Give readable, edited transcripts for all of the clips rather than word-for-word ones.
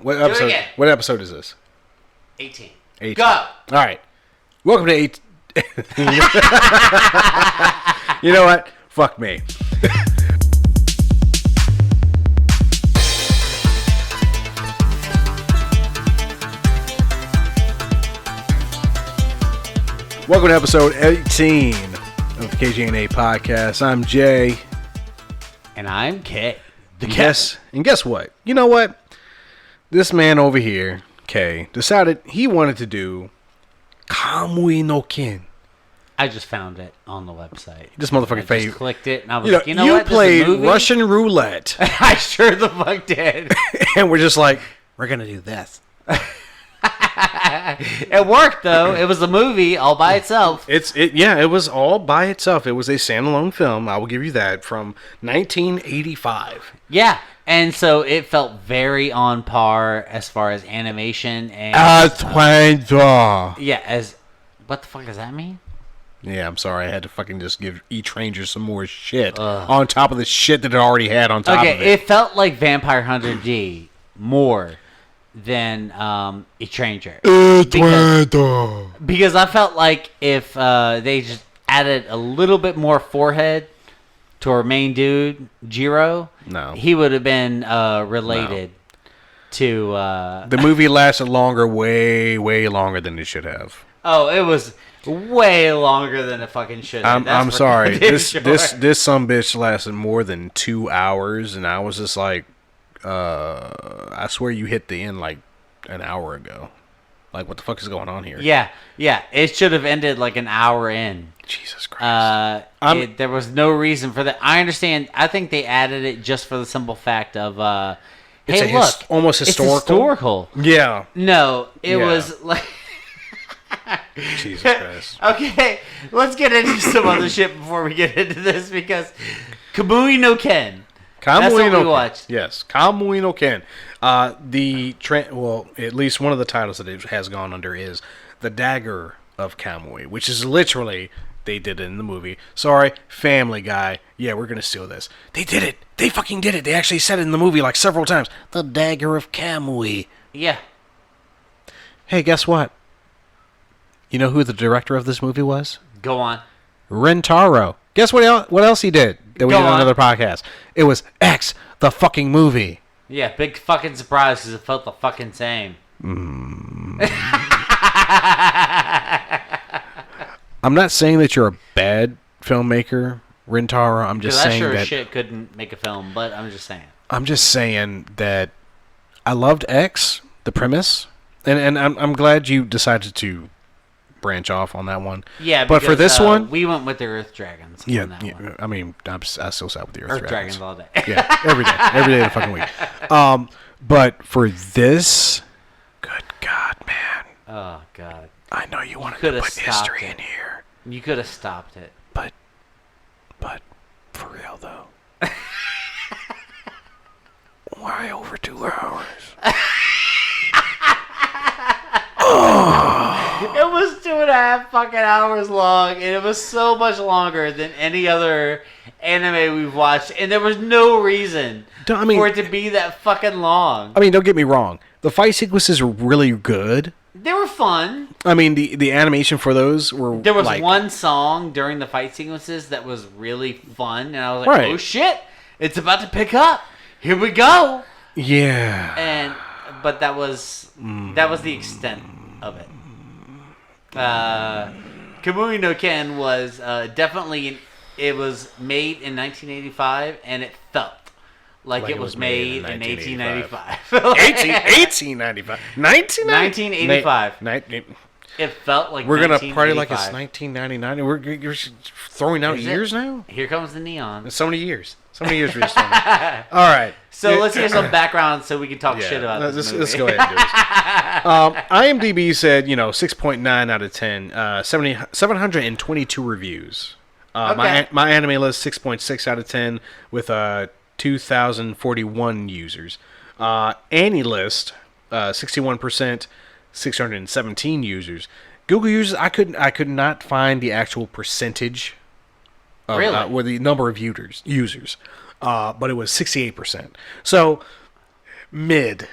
What episode? again. What episode is this? 18. 18. Go. All right. Welcome to 8. You know what? Fuck me. Welcome to episode 18 of the KG&A podcast. I'm Jay. And I'm K. And guess what? You know what? This man over here, K, decided he wanted to do Kamui no Ken. I just found it on the website. This motherfucker I favorite. just clicked it, and I was like, you know you what? played This is a movie? Russian roulette. I sure the fuck did. And we're just like, we're going to do this. It worked, though. It was a movie all by itself. It was all by itself. It was a standalone film, I will give you that, from 1985. Yeah, and so it felt very on par as far as animation and... What the fuck does that mean? Yeah, I'm sorry. I had to fucking just give E-Tranger some more shit on top of the shit that it already had on top of it. Okay, it felt like Vampire Hunter D more than E-Tranger. Because I felt like if they just added a little bit more forehead to our main dude, Jiro, he would have been related to... The movie lasted longer, way, way longer than it should have. Oh, it was way longer than it fucking should have. I'm sorry. This sumbitch lasted more than 2 hours, and I was just like, I swear you hit the end like an hour ago. Like, what the fuck is going on here? Yeah. It should have ended like an hour in. Jesus Christ. There was no reason for that. I understand. I think they added it just for the simple fact of, hey, look. Almost historical. It's historical. Yeah. No, it was like... Jesus Christ. Okay, let's get into some other shit before we get into this, because Kamui no Ken. That's what we watched. Yes, Kamui no Ken. At least one of the titles that it has gone under is The Dagger of Kamui, which is literally, they did it in the movie. Sorry, Family Guy. Yeah, we're going to steal this. They did it. They fucking did it. They actually said it in the movie like several times. The Dagger of Kamui. Yeah. Hey, guess what? You know who the director of this movie was? Go on. Rentaro. Guess what else he did that we did on another podcast? It was X, the fucking movie. Yeah, big fucking surprise because it felt the fucking same. I'm not saying that you're a bad filmmaker, Rentaro. I'm just saying that... shit couldn't make a film, but I'm just saying. I'm just saying that I loved X, the premise, and I'm glad you decided to branch off on that one. Yeah, but for this one, we went with the Earth Dragons. Yeah, I mean, I still sat with the Earth Dragons all day. Yeah, every day of the fucking week. But for this, good God, man. Oh God. I know you wanted to put history in here. You could have stopped it. But for real though, why over 2 hours? It was 2.5 fucking hours long, and it was so much longer than any other anime we've watched, and there was no reason for it to be that fucking long. I mean, don't get me wrong. The fight sequences were really good. They were fun. I mean, the animation for those were... There was one song during the fight sequences that was really fun, and I was like, oh shit, it's about to pick up. Here we go. Yeah. But that was the extent of it. Kamui no Ken was definitely... It was made in 1985, and it felt like it was made in 1895. 1895. 1985. It felt like we're going to party like it's 1999. You're throwing out years now? Here comes the neon. So many years. So many years for this one. All right. So let's hear some background so we can talk shit about this movie. Let's go ahead and do this. IMDb said, 6.9 out of 10. 722 reviews. My anime list, 6.6 out of 10 with 2,041 users. AniList, 61%, 617 users. Google users, I could not find the actual percentage of or the number of users. But it was 68%. So mid.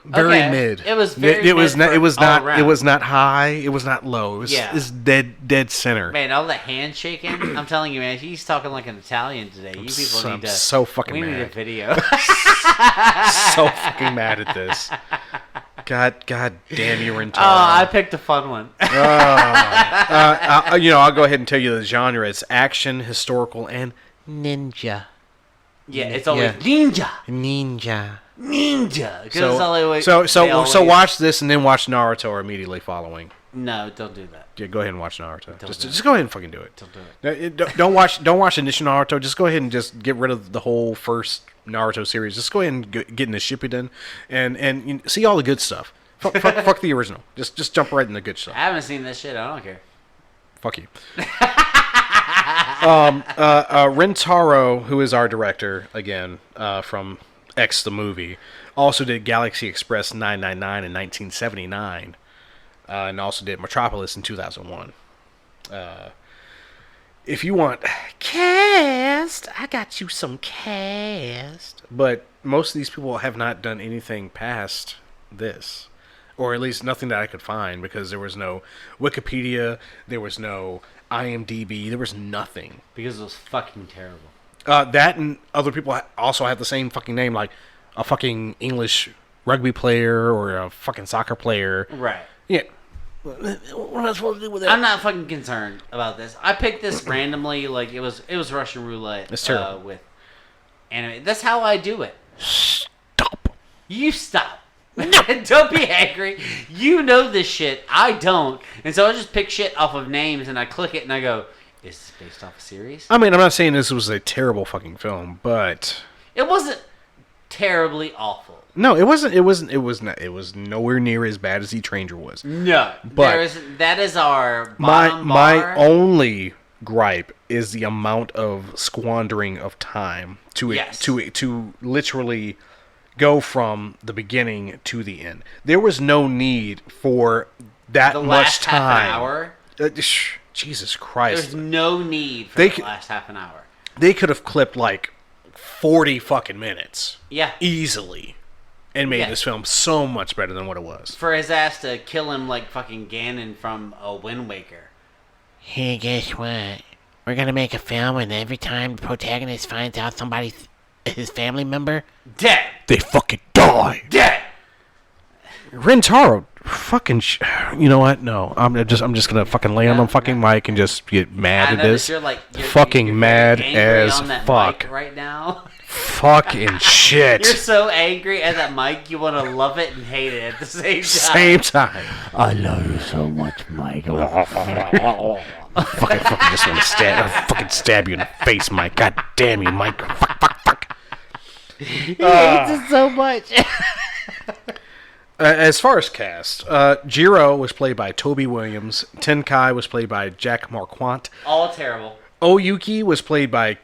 Very mid. It was very it was mid. It was not. Around. It was not high. It was not low. It was, yeah. It's dead center. Man, all the handshaking. I'm telling you, man. He's talking like an Italian today. You people need to. So fucking mad. We need a video. So fucking mad at this. God damn you, Rintaro. I picked a fun one. I'll go ahead and tell you the genre. It's action, historical, and ninja. Yeah, it's always ninja. So watch this and then watch Naruto immediately following. No, don't do that. Yeah, go ahead and watch Naruto. Just go ahead and fucking do it. Don't do it. Don't watch initial Naruto. Just go ahead and just get rid of the whole first Naruto series. Just go ahead and get in the Shippuden and see all the good stuff. Fuck the original. Just jump right in the good stuff. I haven't seen this shit. I don't care. Fuck you. Rintaro, who is our director again from X the movie, also did Galaxy Express 999 in 1979, and also did Metropolis in 2001. If you want cast, I got you some cast. But most of these people have not done anything past this. Or at least nothing that I could find, because there was no Wikipedia, there was no IMDb, there was nothing. Because it was fucking terrible. That and other people also have the same fucking name, like a fucking English rugby player or a fucking soccer player. Right. Yeah. What am I supposed to do with that? I'm not fucking concerned about this. I picked this randomly, like it was Russian roulette. It's terrible. With anime. That's how I do it. Stop. You stop. Don't be angry. You know this shit. I don't. And so I just pick shit off of names and I click it and I go, is this based off a series? I mean, I'm not saying this was a terrible fucking film, but it wasn't terribly awful. No, it wasn't. It was nowhere near as bad as E-Tranger was. No, but that is our bottom bar. My only gripe is the amount of squandering of time to literally go from the beginning to the end. There was no need for that much time. Half an hour? Jesus Christ. There's no need for the last half an hour. They could have clipped like 40 fucking minutes. Yeah. Easily. And made this film so much better than what it was. For his ass to kill him like fucking Ganon from a Wind Waker. Hey, guess what? We're gonna make a film and every time the protagonist finds out somebody's his family member, dead. They fucking die. Dead. Rintaro, fucking. You know what? No, I'm just gonna fucking lay on the fucking mic and just get mad at this. You're fucking mad as fuck right now. Fucking shit. You're so angry at that mic, you want to love it and hate it at the same time. I love you so much, Mike. fucking just want to stab you in the face, Mike. God damn you, Mike. Fuck. He hates it so much. As far as cast, Jiro was played by Toby Williams. Tenkai was played by Jack Marquardt. All terrible. Oyuki was played by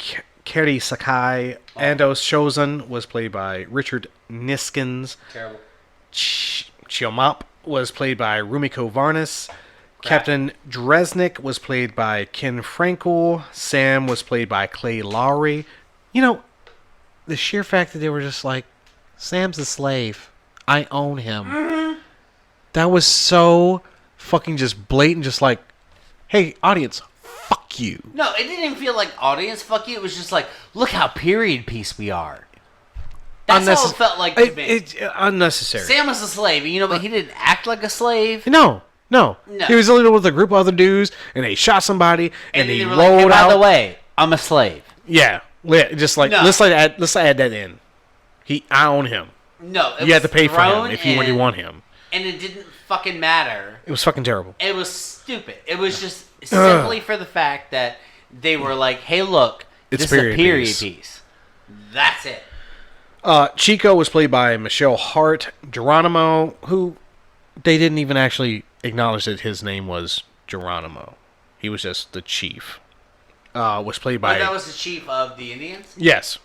Keri Sakai. Ando Shozen was played by Richard Niskins. Terrible. Chiomap was played by Rumiko Varnas. Captain Dresnik was played by Ken Frankel. Sam was played by Clay Lowry. You know, the sheer fact that they were just like, Sam's a slave. I own him. Mm-hmm. That was so fucking just blatant, just like, hey, audience, fuck you. No, it didn't even feel like audience fuck you. It was just like, look how period piece we are. That's how it felt like to me. Unnecessary. Sam was a slave, you know, but he didn't act like a slave. No. He was living with a group of other dudes, and they shot somebody, and they rolled out. By the way, I'm a slave. Yeah, just like let's add that in. I own him. No, you had to pay for him if you really want him, and it didn't fucking matter. It was fucking terrible. It was stupid. It was just simply for the fact that they were like, "Hey, look, this is a period piece." That's it. Chico was played by Michelle Hart. Geronimo, who they didn't even actually acknowledge that his name was Geronimo. He was just the chief. Was played by... that was the chief of the Indians? Yes.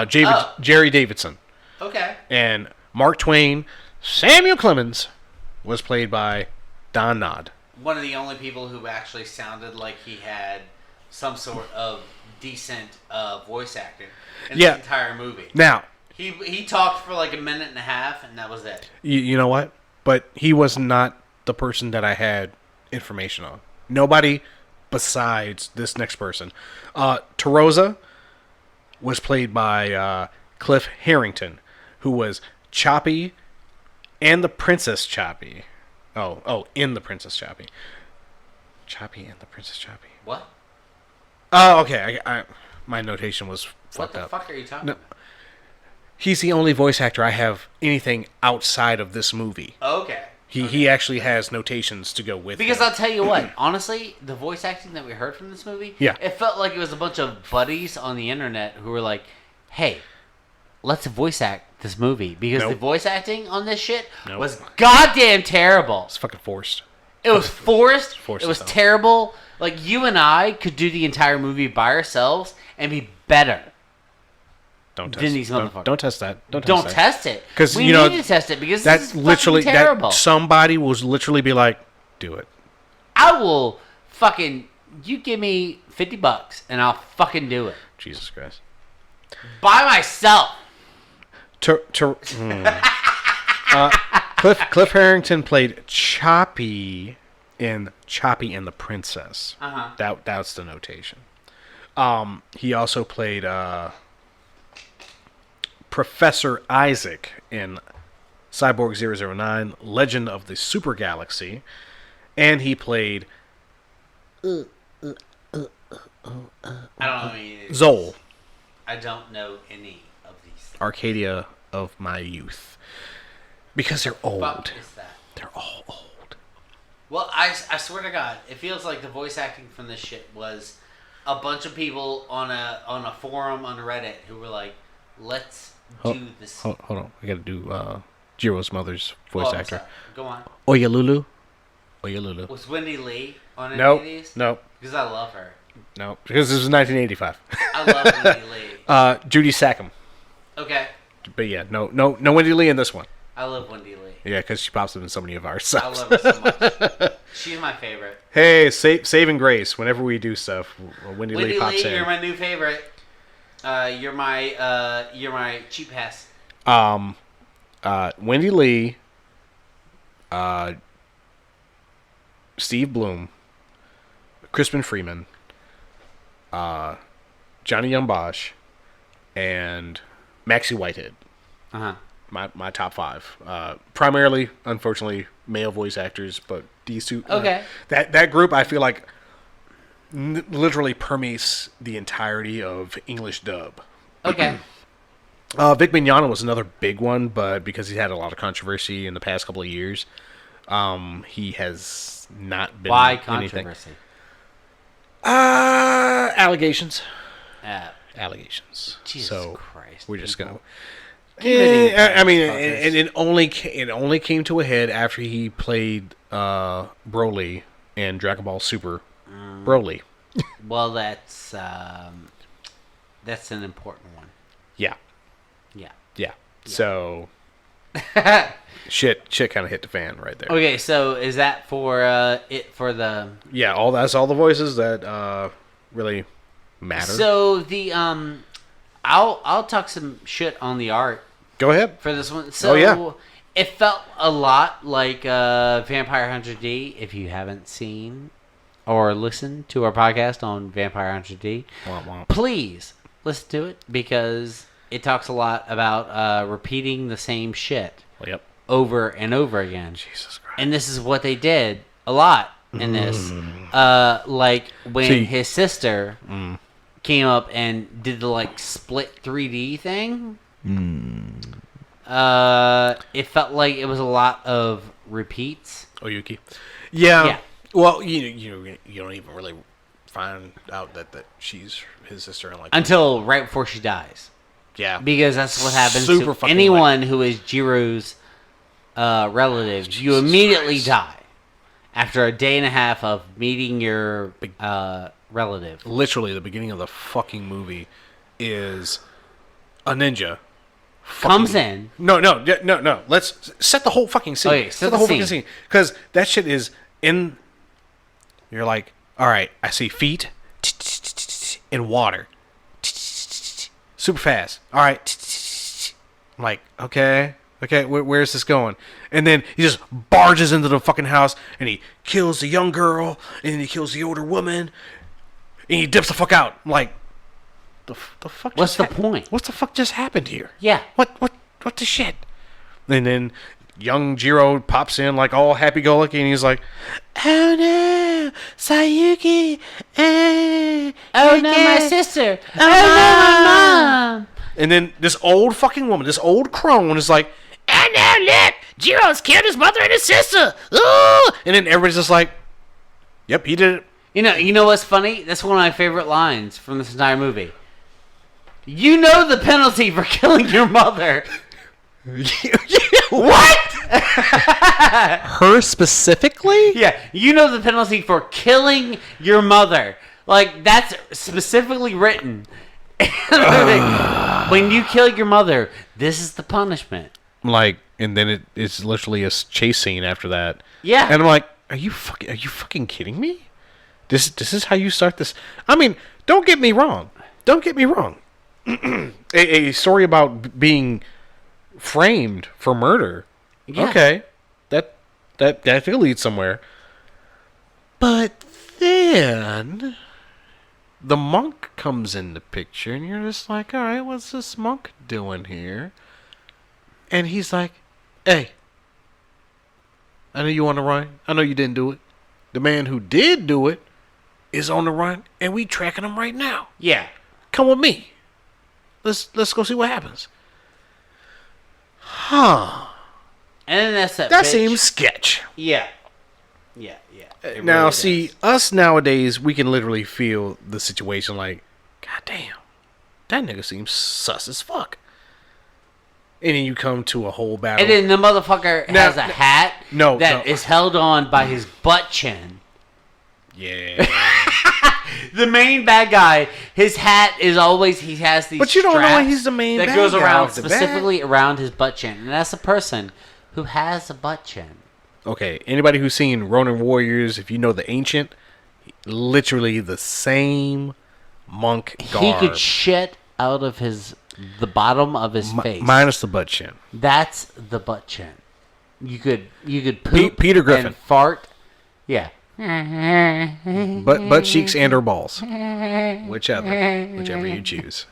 Jerry Davidson. Okay. And Mark Twain, Samuel Clemens, was played by Don Knott. One of the only people who actually sounded like he had some sort of decent voice acting in the entire movie. Now, He talked for like a minute and a half, and that was it. You know what? But he was not the person that I had information on. Nobody besides this next person. Tarosa was played by Cliff Harrington, who was Choppy and the Princess Choppy. In the Princess Choppy. Choppy and the Princess Choppy. What? Oh, okay. My notation was fucked up. What the fuck are you talking about? He's the only voice actor I have anything outside of this movie. Okay. He actually has notations to go with Because him. I'll tell you what, honestly, the voice acting that we heard from this movie, Yeah. it felt like it was a bunch of buddies on the internet who were like, hey, let's voice act this movie. Because the voice acting on this shit was goddamn terrible. It's fucking forced. It was forced. Forced It was as hell. terrible. Like, you and I could do the entire movie by ourselves and be better. Don't test Then these motherfuckers. Don't test that. Don't test it. Because we need to test it because this is literally fucking terrible. somebody will literally be like, do it. I will fucking... You give me $50 and I'll fucking do it. Jesus Christ. By myself. Cliff Harrington played Choppy in Choppy and the Princess. Uh-huh. That's the notation. He also played Professor Isaac in Cyborg 009, Legend of the Super Galaxy, and he played I don't know any of these. Zol, I don't know any of these. Arcadia of my youth. Because they're old. Fuck is that? They're all old. Well, I swear to God, it feels like the voice acting from this shit was a bunch of people on a forum on Reddit who were like, let's do this. Hold on. I gotta do Jiro's mother's voice actor. Sorry. Go on. Oyalulu. Was Wendy Lee on any Nope. of these? Nope. Because I love her. No, because this was 1985. I love Wendy Lee. Judy Sackham. Okay. But yeah, no Wendy Lee in this one. I love Wendy Lee. Yeah, because she pops up in so many of our I stuff. love her so much. She's my favorite. Hey, saving grace. Whenever we do stuff, Wendy Lee pops in. You're my new favorite. You're my cheap ass. Wendy Lee, Steve Bloom, Crispin Freeman, Johnny Young Bosch, and Maxie Whitehead. Uh-huh. My top 5. Primarily, unfortunately, male voice actors, but these two. Okay. That group, I feel like, literally permeates the entirety of English dub. Okay. Vic Mignogna was another big one, but because he had a lot of controversy in the past couple of years, he has not been. Why anything. controversy? Allegations. Allegations. Jesus so Christ. we're just people. gonna. I mean, and it only came to a head after he played Broly in Dragon Ball Super. Broly. Well, that's an important one. Yeah. Yeah. So shit kind of hit the fan right there. Okay, so is that for it for the? Yeah, that's all the voices that really matter. So the I'll talk some shit on the art. Go ahead. For this one. So yeah. It felt a lot like Vampire Hunter D. If you haven't seen or listened to our podcast on Vampire Hunter D, please listen to it because it talks a lot about repeating the same shit over and over again. Jesus Christ. And this is what they did a lot in this. Like when his sister came up and did the split 3D thing. It felt like it was a lot of repeats. Oyuki. Yeah. Well, you don't even really find out that she's his sister until right before she dies. Yeah. Because that's what happens Super to anyone who is Jiro's relative. You immediately die after a day and a half of meeting your relative. Literally, the beginning of the fucking movie is a ninja comes in. No. Let's set the whole fucking scene. Okay, set the whole fucking scene. Because that shit is in. You're like, all right, I see feet in water. Super fast. All right. I'm like, okay, where's this going? And then he just barges into the fucking house, and he kills the young girl, and then he kills the older woman, and he dips the fuck out. I'm like, the fuck? What's the point? What the fuck just happened here? Yeah. What the shit? And then young Jiro pops in like all happy-go-lucky, and he's like, "Oh no, Sayuki! Oh no, my sister! Oh no, my mom!" And then this old fucking woman, this old crone, is like, "Oh no, look! Jiro's killed his mother and his sister! Ooh!" And then everybody's just like, "Yep, he did it." You know what's funny? That's one of my favorite lines from this entire movie. You know the penalty for killing your mother. What? Her specifically? Yeah, you know the penalty for killing your mother. Like, that's specifically written. When you kill your mother, this is the punishment. Like, and then it's literally a chase scene after that. Yeah. And I'm like, are you fucking kidding me? This is how you start this? I mean, don't get me wrong. a story about being framed for murder. Yeah. Okay. That could lead somewhere. But then the monk comes in the picture, and you're just like, all right, what's this monk doing here? And he's like, hey, I know you on the run. I know you didn't do it. The man who did do it is on the run, and we tracking him right now. Yeah. Come with me. Let's go see what happens. Huh. And then that's that That bitch. seems sketch. Yeah. It Now, really see, does. us nowadays, we can literally feel the situation like, God damn, that nigga seems sus as fuck. And then you come to a whole battle. And then the motherfucker has a hat that is held on by his butt chin. Yeah. The main bad guy, his hat is always, he has these But you don't know straps when he's the main that bad goes guy around off the specifically around his butt chin. And that's a person who has a butt chin. Okay, anybody who's seen Ronin Warriors, if you know the Ancient, literally the same monk garb. He could shit out of the bottom of his face. Minus the butt chin. That's the butt chin. You could poop Peter Griffin. and fart. Yeah. Butt cheeks and or balls. Whichever you choose.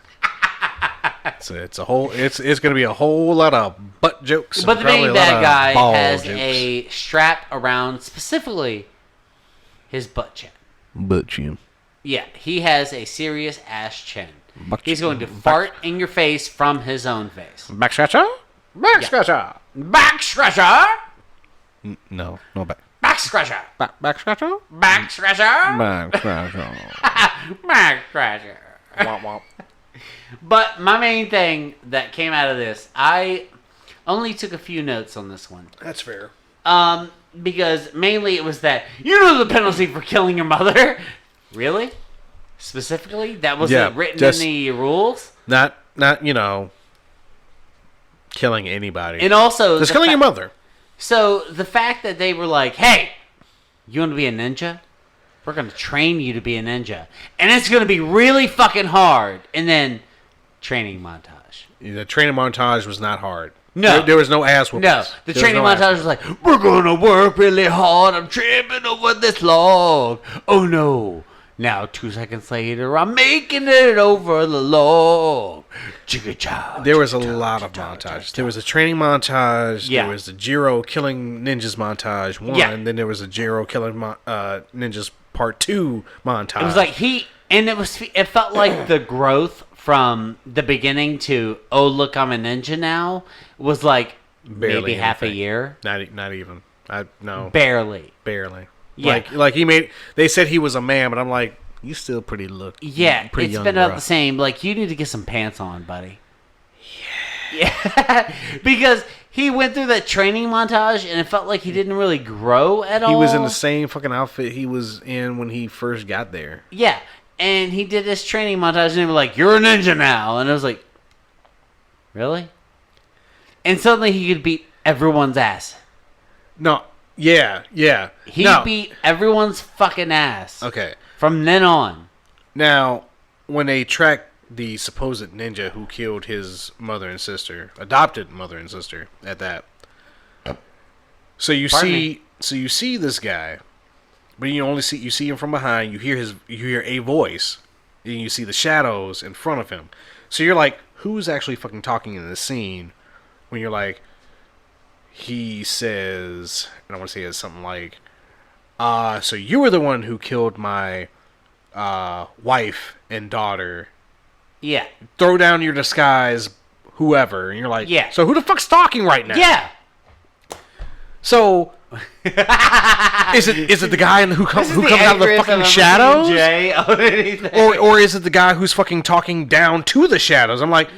So it's gonna be a whole lot of butt jokes. But the main bad guy has jokes. a strap around specifically his butt chin. Butt chin. Yeah, he has a serious ass chin. Butt He's chin. going to fart in your face from his own face. Back scratcher? Back scratcher. Back scratcher! No back. Back scratcher! Back scratcher? Back scratcher! Back scratcher. Back scratcher! Womp womp. But my main thing that came out of this, I only took a few notes on this one. That's fair. Because mainly it was that, you know the penalty for killing your mother? Really? Specifically? That wasn't written in the rules? Not killing anybody. And also... Just killing your mother. So, the fact that they were like, hey, you want to be a ninja? We're going to train you to be a ninja. And it's going to be really fucking hard. And then, training montage. The training montage was not hard. No. There was no ass whoopings. No. The training montage was like, we're going to work really hard. I'm tripping over this log. Oh, no. Now, 2 seconds later, I'm making it over the log. There was a lot of montages. There was a training montage. Yeah. There was the Jiro killing ninjas montage 1. Yeah. Then there was a Jiro killing ninjas part 2 montage. It was like it felt like the growth from the beginning to, oh, look, I'm a ninja now, was like maybe half a year. Not even. No. Barely. Yeah. Like they said he was a man, but I'm like, you still pretty pretty it's young, been bro. about the same. Like, you need to get some pants on, buddy. Yeah. Because he went through that training montage and it felt like he didn't really grow at all. He was in the same fucking outfit he was in when he first got there. Yeah. And he did this training montage and they were like, you're a ninja now. And I was like, really? And suddenly he could beat everyone's ass. No. Yeah. He No. beat everyone's fucking ass. Okay. From then on. Now, when they track the supposed ninja who killed his mother and sister, adopted mother and sister at that. So you see this guy, but you see him from behind. You hear a voice, and you see the shadows in front of him. So you're like, who's actually fucking talking in this scene? When you're like, he says, and I want to say it's something like, so you were the one who killed my wife and daughter. Yeah. Throw down your disguise, whoever. And you're like, yeah. So who the fuck's talking right now? Yeah. So is it the guy who comes out of the fucking shadows? Or is it the guy who's fucking talking down to the shadows? I'm like,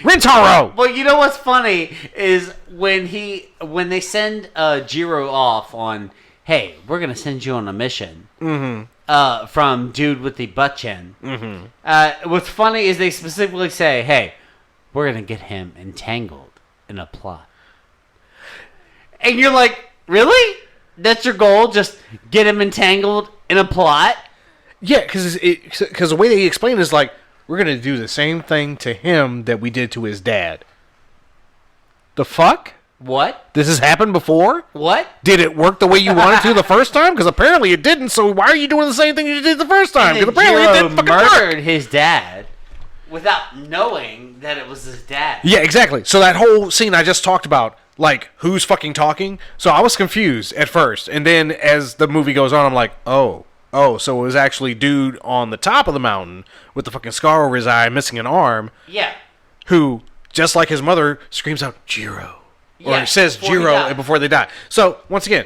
Rintaro! Well, you know what's funny is when they send Jiro off on, hey, we're gonna send you on a mission. Mm-hmm. From dude with the butt chin. Mm-hmm. What's funny is they specifically say, hey, we're gonna get him entangled in a plot. And you're like, really? That's your goal? Just get him entangled in a plot? Yeah, because the way they explain it is like, we're going to do the same thing to him that we did to his dad. The fuck? What? This has happened before? What? Did it work the way you wanted to the first time? Because apparently it didn't, so why are you doing the same thing you did the first time? Because apparently it didn't fucking murdered work. His dad without knowing that it was his dad. Yeah, exactly. So that whole scene I just talked about, like, who's fucking talking? So I was confused at first, and then as the movie goes on, I'm like, oh, so it was actually dude on the top of the mountain with the fucking scar over his eye, missing an arm. Yeah. Who, just like his mother, screams out, Jiro. Or says Jiro before they die. So, once again,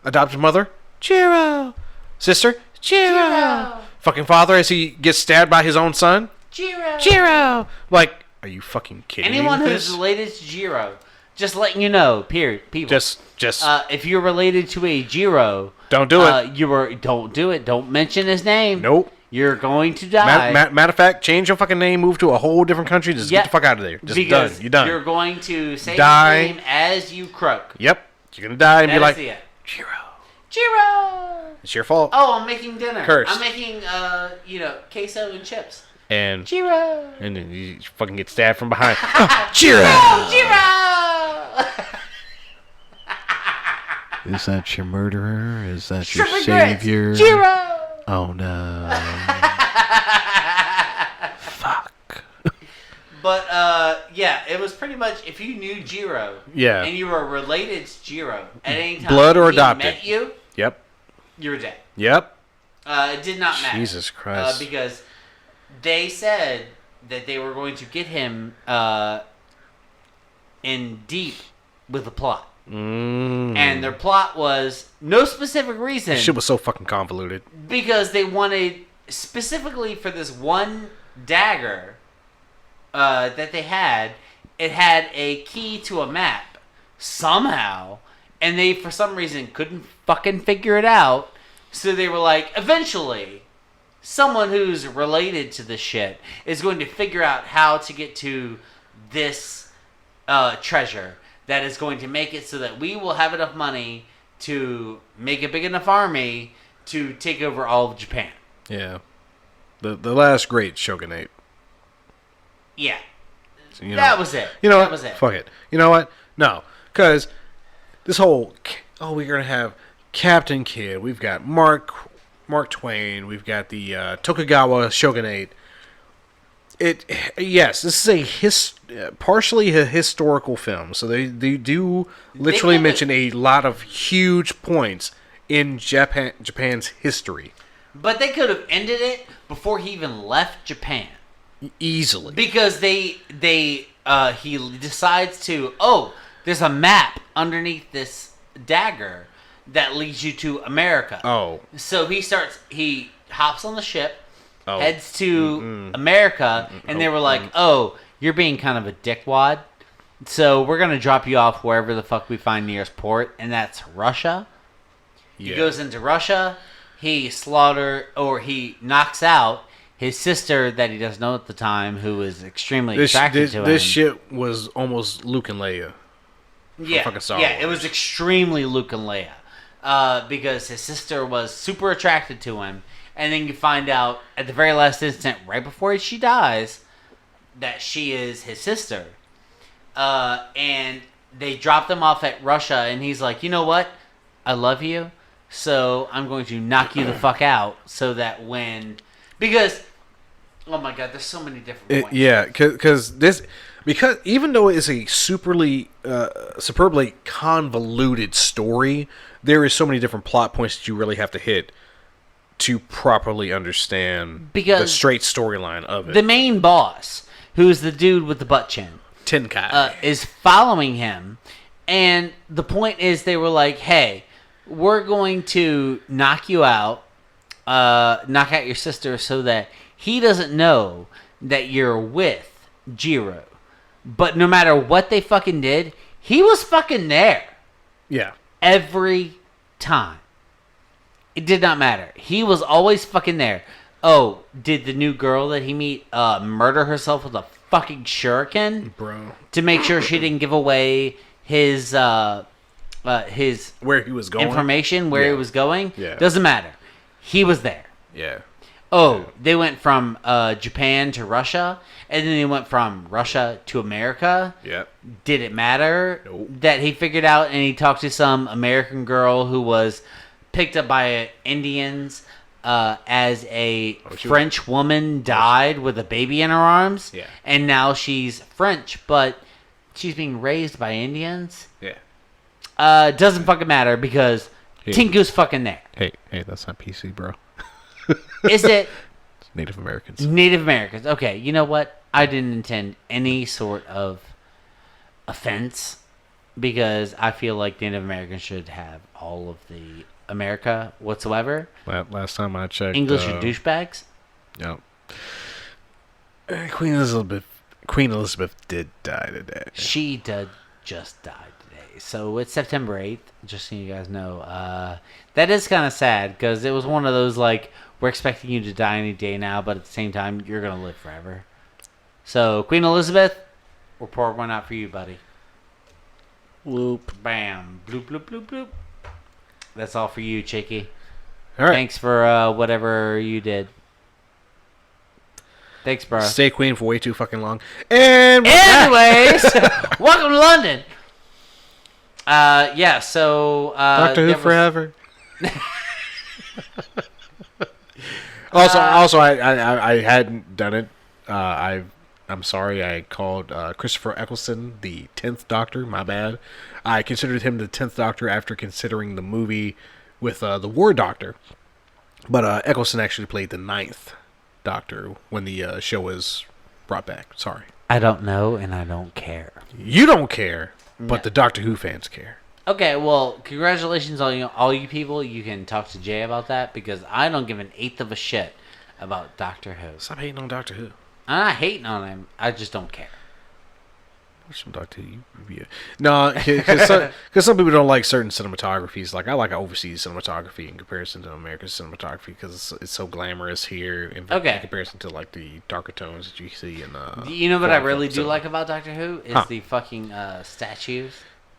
adopted mother, Jiro. Sister, Jiro. Fucking father as he gets stabbed by his own son, Jiro. Like, are you fucking kidding me? Anyone who's related to Jiro, just letting you know, period, people. Just if you're related to a Jiro, don't do it. Don't do it. Don't mention his name. Nope. You're going to die. Matter of fact, change your fucking name, move to a whole different country, just get the fuck out of there. Just because done. You're done. You're going to say die. his name as you croak. Yep. You're gonna die and be like, Jiro. It's your fault. Oh, I'm making dinner. Cursed. I'm making queso and chips. And Jiro. And then you fucking get stabbed from behind. Jiro. Is that your murderer? Is that your savior? Jiro. Oh no. Fuck. But it was pretty much if you knew Jiro, and you were related to Jiro at any time, blood or adopted, met you, you were dead. Yep. It did not matter. Jesus Christ. Because they said that they were going to get him in deep with the plot. And their plot was no specific reason. Shit was so fucking convoluted. Because they wanted specifically for this one dagger that they had. It had a key to a map somehow, and they for some reason couldn't fucking figure it out. So they were like, eventually, someone who's related to this shit is going to figure out how to get to this treasure. That is going to make it so that we will have enough money to make a big enough army to take over all of Japan. Yeah. The last great shogunate. Yeah. So, that was it. You know that what? was it. Fuck it. You know what? No. Because this whole, we're going to have Captain Kidd. We've got Mark Twain. We've got the Tokugawa shogunate. Yes, this is partially a historical film, so they do literally mention a lot of huge points in Japan's history. But they could have ended it before he even left Japan. Easily. Because he decides to, there's a map underneath this dagger that leads you to America. Oh. So he hops on the ship. Heads to America, and they were like, you're being kind of a dickwad, so we're going to drop you off wherever the fuck we find nearest port, and that's Russia. Yeah. He goes into Russia, he knocks out his sister that he doesn't know at the time, who is extremely attracted to him. This shit was almost Luke and Leia. Yeah, fucking Star Wars. It was extremely Luke and Leia. because his sister was super attracted to him. And then you find out at the very last instant, right before she dies, that she is his sister. And they drop them off at Russia, and he's like, you know what? I love you, so I'm going to knock you the fuck out so that when... Because, oh my god, there's so many different points. Yeah, because even though it's a superbly convoluted story, there is so many different plot points that you really have to hit to properly understand the straight storyline of it. The main boss, who's the dude with the butt chin, Tenkai, is following him, and the point is they were like, hey, we're going to knock you out, knock out your sister so that he doesn't know that you're with Jiro. But no matter what they fucking did, he was fucking there. Yeah. Every time. It did not matter. He was always fucking there. Oh, did the new girl that he meet murder herself with a fucking shuriken? Bro. To make sure she didn't give away his where he was going, information, where he was going. Yeah. Doesn't matter. He was there. Yeah. Oh, they went from Japan to Russia, and then they went from Russia to America. Yep. Did it matter Nope. that he figured out and he talked to some American girl who was picked up by Indians as a French woman died with a baby in her arms? Yeah. And now she's French, but she's being raised by Indians? Yeah. Doesn't fucking matter because Tinku's fucking there. Hey, that's not PC, bro. Is it? It's Native Americans. Native Americans. Okay, you know what? I didn't intend any sort of offense because I feel like Native Americans should have all of the America whatsoever. Last time I checked, English are douchebags. Yep. Queen Elizabeth did die today. She just died today. So it's September 8th, just so you guys know. That is kind of sad because it was one of those, like, we're expecting you to die any day now, but at the same time, you're going to live forever. So, Queen Elizabeth, we're pouring one out for you, buddy. Whoop. Bam. Bloop, bloop, bloop, bloop. That's all for you, Chicky. All right. Thanks for whatever you did. Thanks, bro. Stay queen for way too fucking long. And anyways, welcome to London. Yeah. So Doctor Who forever. Also, I hadn't done it. I'm sorry. I called Christopher Eccleston the 10th Doctor. My bad. I considered him the 10th Doctor after considering the movie with the War Doctor. But Eccleston actually played the 9th Doctor when the show was brought back. Sorry. I don't know, and I don't care. You don't care, but the Doctor Who fans care. Okay, well, congratulations on all you people. You can talk to Jay about that because I don't give an eighth of a shit about Doctor Who. Stop hating on Doctor Who. I'm not hating on him. I just don't care. Watch some Doctor Who. No, because some people don't like certain cinematographies. Like, I like overseas cinematography in comparison to American cinematography because it's so glamorous here in comparison to, like, the darker tones that you see in you know what I really do like about Doctor Who is the fucking statues.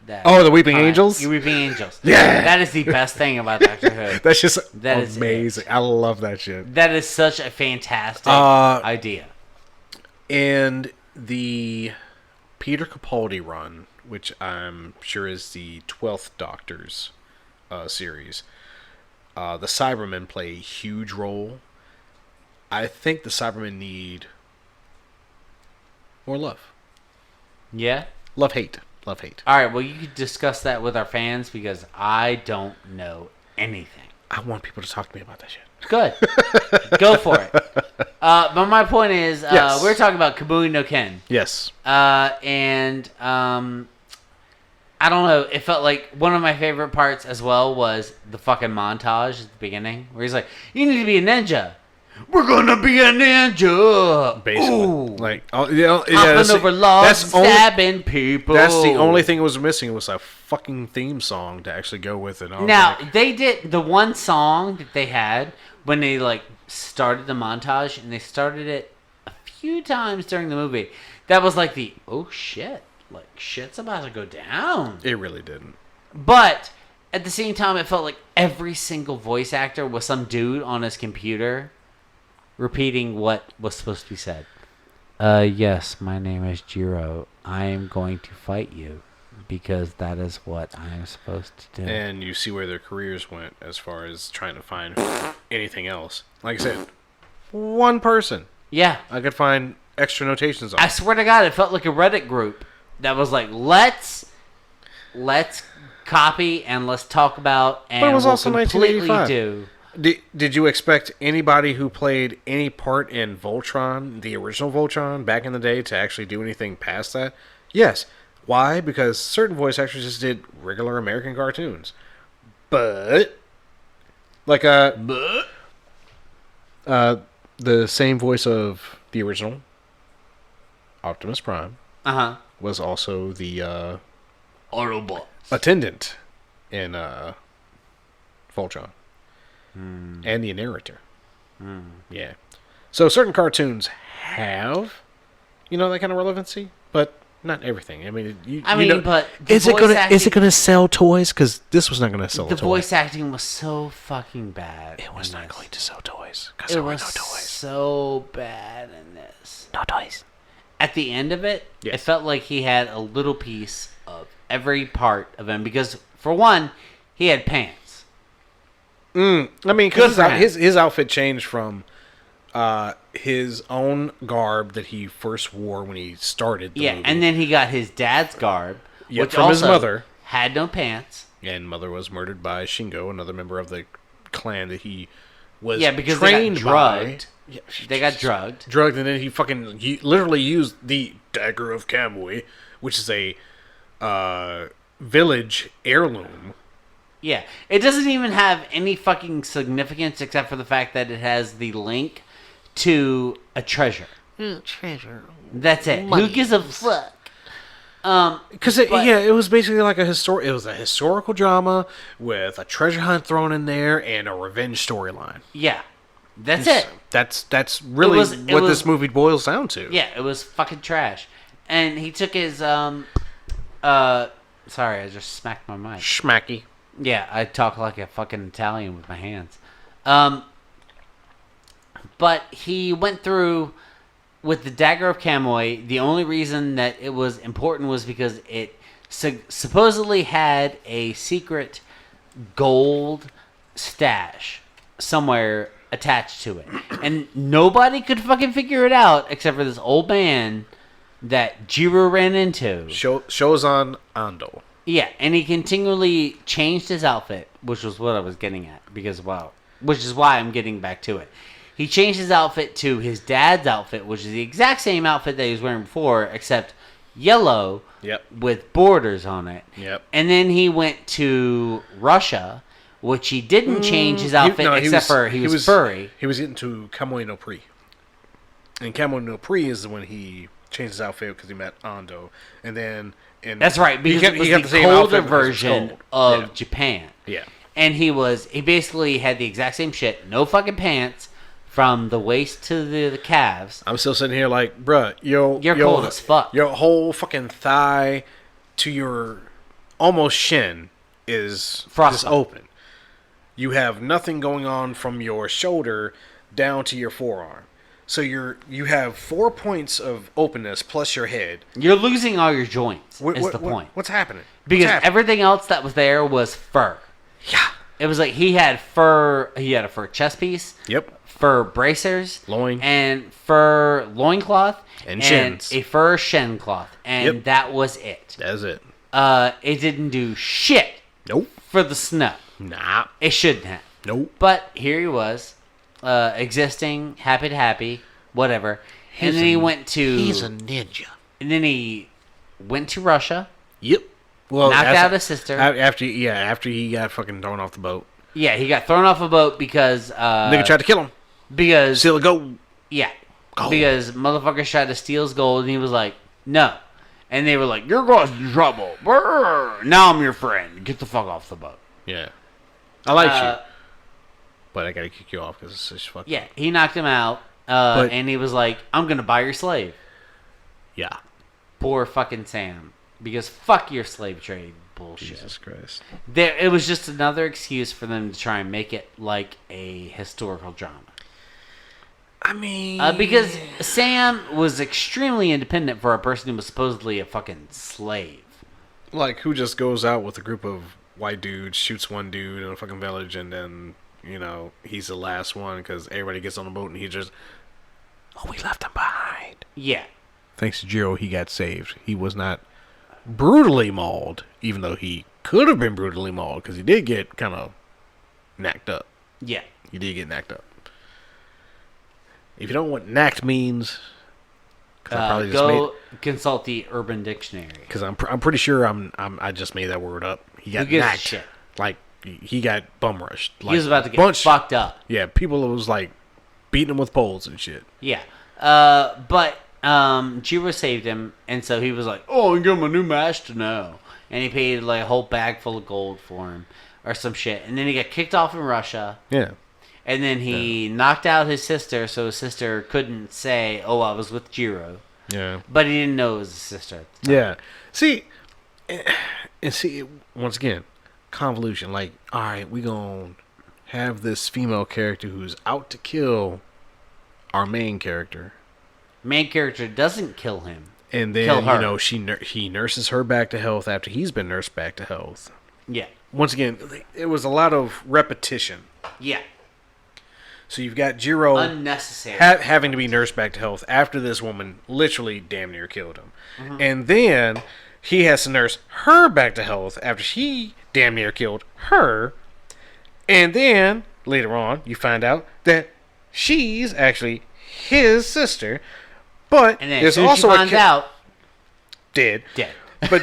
The Weeping Angels? The Weeping Angels. Yeah! That is the best thing about Doctor Who. That's just amazing. I love that shit. That is such a fantastic idea. And the Peter Capaldi run, which I'm sure is the 12th Doctor's series, the Cybermen play a huge role. I think the Cybermen need more love. Yeah? Love, hate. Love, hate. All right, well, you could discuss that with our fans because I don't know anything. I want people to talk to me about that shit. Good. Go for it. But my point is, we're talking about Kamui no Ken. Yes. And I don't know. It felt like one of my favorite parts as well was the fucking montage at the beginning where he's like, "You need to be a ninja. We're gonna be a ninja." Basically, ooh. Like, hopping over logs, stabbing people. That's the only thing that was missing. Was a fucking theme song to actually go with it. Now they did the one song that they had when they like started the montage, and they started it a few times during the movie. That was like the oh shit, like shit's about to go down. It really didn't. But at the same time, it felt like every single voice actor was some dude on his computer repeating what was supposed to be said. Yes, my name is Jiro. I am going to fight you because that is what I am supposed to do. And you see where their careers went as far as trying to find anything else. Like I said, one person. Yeah. I could find extra notations on. I swear to God, it felt like a Reddit group that was like, let's copy and let's talk about, and but it was we'll also completely 1985. do. Did you expect anybody who played any part in Voltron, the original Voltron, back in the day, to actually do anything past that? Yes. Why? Because certain voice actors just did regular American cartoons. But, like, the same voice of the original Optimus Prime was also the Autobot attendant in Voltron. And the narrator. Yeah. So certain cartoons have, that kind of relevancy, but not everything. I mean, but is it gonna sell toys? Because this was not gonna sell. The voice acting was so fucking bad. It was not going to sell toys. Because It there were was no toys. so bad in this. No toys. At the end of it, Yes. it felt like he had a little piece of every part of him because, for one, he had pants. I mean, Good because for him. his outfit changed from his own garb that he first wore when he started the movie. And then he got his dad's garb, Yep, which from his also mother. had no pants. And mother was murdered by Shingo, another member of the clan that he was Because trained they got drugged. by. Yeah, They got drugged. Drugged, and then he literally used the dagger of Kamui, which is a village heirloom. Yeah, it doesn't even have any fucking significance except for the fact that it has the link to a treasure. Treasure. That's it. Money. Who gives a fuck? Because it was basically like it was a historical drama with a treasure hunt thrown in there and a revenge storyline. Yeah, that's it. That's really what this movie boils down to. Yeah, it was fucking trash. And he took his sorry, I just smacked my mic. Schmacky. Yeah, I talk like a fucking Italian with my hands. But he went through with the dagger of Kamui. The only reason that it was important was because it supposedly had a secret gold stash somewhere attached to it. And nobody could fucking figure it out except for this old man that Jiro ran into. Shows on Ando. Yeah, and he continually changed his outfit, which was what I was getting at, which is why I'm getting back to it. He changed his outfit to his dad's outfit, which is the exact same outfit that he was wearing before, except yellow with borders on it. Yep. And then he went to Russia, which he didn't change his outfit except for he was furry. He was getting to Kamui no Pri. And Kamui no Pri is when he changed his outfit because he met Ando. And then... That's right, because it was the colder version of Japan. Yeah. And he basically had the exact same shit, no fucking pants, from the waist to the calves. I'm still sitting here like, bruh, you're cold as fuck. Your whole fucking thigh to your almost shin is just open. You have nothing going on from your shoulder down to your forearm. So you have 4 points of openness plus your head. You're losing all your joints. Is the point? What's happening? Because everything else that was there was fur. Yeah. It was like he had fur. He had a fur chest piece. Yep. Fur bracers. Loin. And fur loincloth. And shins. A fur shin cloth. And that was it. That's it. It didn't do shit. Nope. For the snow. Nah. It shouldn't have. Nope. But here he was. Existing, happy, whatever. And then he went to... He's a ninja. And then he went to Russia. Yep. Well, knocked out his sister. After he got fucking thrown off the boat. Yeah, he got thrown off a boat because... nigga tried to kill him. Because... Steal a gold. Yeah. Gold. Because motherfuckers tried to steal his gold, and he was like, no. And they were like, you're going to trouble. Brr. Now I'm your friend. Get the fuck off the boat. Yeah. I like you. But I gotta kick you off because it's just fucking... Yeah, he knocked him out, and he was like, I'm gonna buy your slave. Yeah. Poor fucking Sam. Because fuck your slave trade, bullshit. Jesus Christ. It was just another excuse for them to try and make it like a historical drama. I mean... because Sam was extremely independent for a person who was supposedly a fucking slave. Like, who just goes out with a group of white dudes, shoots one dude in a fucking village, and then, you know, he's the last one because everybody gets on the boat and he just... Oh, we left him behind. Yeah. Thanks to Jiro, he got saved. He was not brutally mauled, even though he could have been brutally mauled because he did get kind of knacked up. Yeah. He did get knacked up. If you don't know what knacked means, go consult the Urban Dictionary. Because I'm pretty sure I just made that word up. He got knacked. Shit? Like he got bum rushed. Like, he was about to get fucked up. Yeah, people was like beating him with poles and shit. Yeah, but Jiro saved him, and so he was like, "Oh, I can give him a new master now," and he paid like a whole bag full of gold for him or some shit, and then he got kicked off in Russia. Yeah. And then he knocked out his sister, so his sister couldn't say, "Oh, I was with Jiro." Yeah. But he didn't know it was his sister at the time. Yeah. See, and see, once again, convolution. Like, all right, we gonna have this female character who's out to kill our main character. Main character doesn't kill him. And then, you know, he nurses her back to health after he's been nursed back to health. Yeah. Once again, it was a lot of repetition. Yeah. So you've got Jiro unnecessary having to be nursed back to health after this woman literally damn near killed him. Mm-hmm. And then he has to nurse her back to health after she damn near killed her. And then later on you find out that she's actually his sister. But and then there's as also she finds out dead. But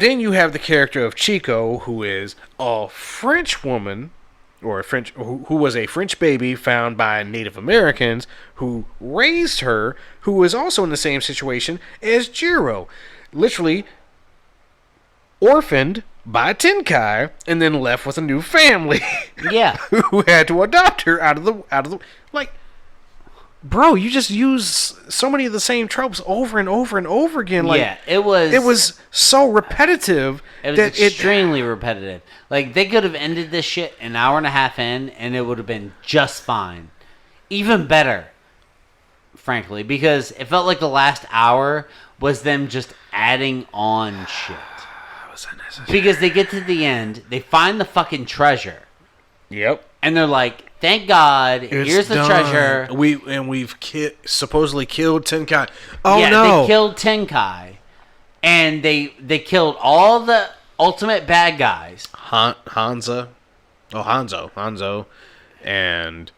then you have the character of Chico, who is a French woman, or who was a French baby found by Native Americans who raised her, who was also in the same situation as Jiro, literally orphaned by Tenkai and then left with a new family. Yeah, who had to adopt her out of the like. Bro, you just use so many of the same tropes over and over and over again. Like, yeah, it was so repetitive. It was extremely repetitive. Like, they could have ended this shit an hour and a half in, and it would have been just fine. Even better, frankly, because it felt like the last hour was them just adding on shit. That was unnecessary. Because they get to the end, they find the fucking treasure. Yep. And they're like, thank God, here's the treasure. We've supposedly killed Tenkai. Oh, yeah, no. They killed Tenkai. And they killed all the ultimate bad guys. Hanzo. And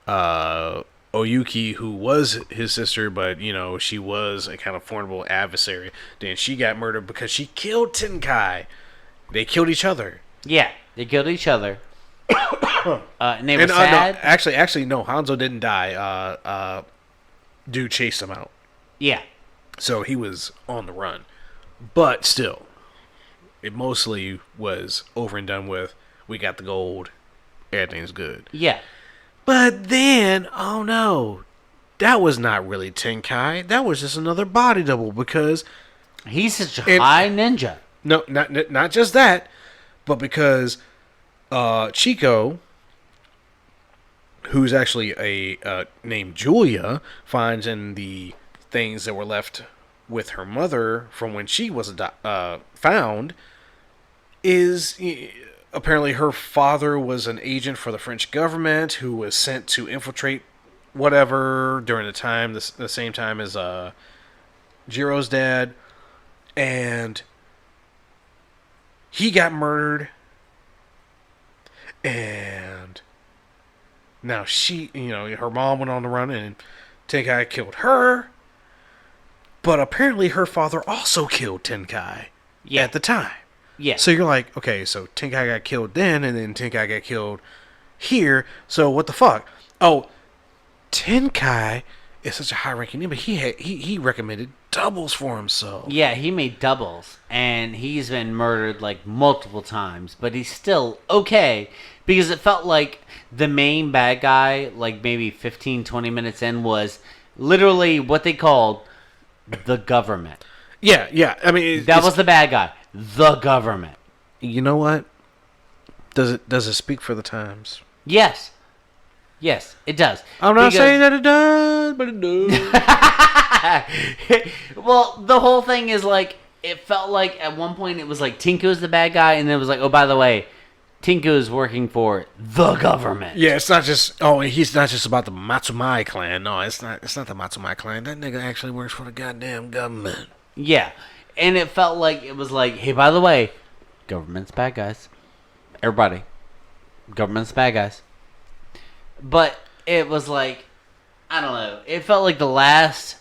Oyuki, who was his sister, but, you know, she was a kind of formidable adversary. Then she got murdered because she killed Tenkai. They killed each other. Yeah, they killed each other. And they were sad. No, actually, no. Hanzo didn't die. Dude chased him out. Yeah. So he was on the run. But still, it mostly was over and done with. We got the gold. Everything's good. Yeah. But then, oh no. That was not really Tenkai. That was just another body double because... He's such a high ninja. No, not just that. But because... Chico, who's actually a named Julia, finds in the things that were left with her mother from when she was found, is apparently her father was an agent for the French government who was sent to infiltrate whatever during the same time as Jiro's dad, and he got murdered. And now her mom went on the run and Tenkai killed her. But apparently her father also killed Tenkai at the time. Yeah. So you're like, okay, so Tenkai got killed then, and then Tenkai got killed here. So what the fuck? Oh, Tenkai is such a high-ranking name, but he recommended doubles for himself. Yeah, he made doubles, and he's been murdered like multiple times, but he's still okay because it felt like the main bad guy, like maybe 15, 20 minutes in, was literally what they called the government. Yeah. I mean, that was the bad guy. the government. You know what? Does it speak for the times? Yes. Yes, it does. I'm not saying that it does, but it does. Well, the whole thing is like, it felt like at one point it was like Tinko's the bad guy, and then it was like, oh, by the way, Tinko's working for the government. Yeah, it's not just. Oh, he's not just about the Matsumai clan. No, it's not. It's not the Matsumai clan. That nigga actually works for the goddamn government. Yeah, and it felt like it was like, hey, by the way, government's bad guys. Everybody, government's bad guys. But it was like, I don't know. It felt like the last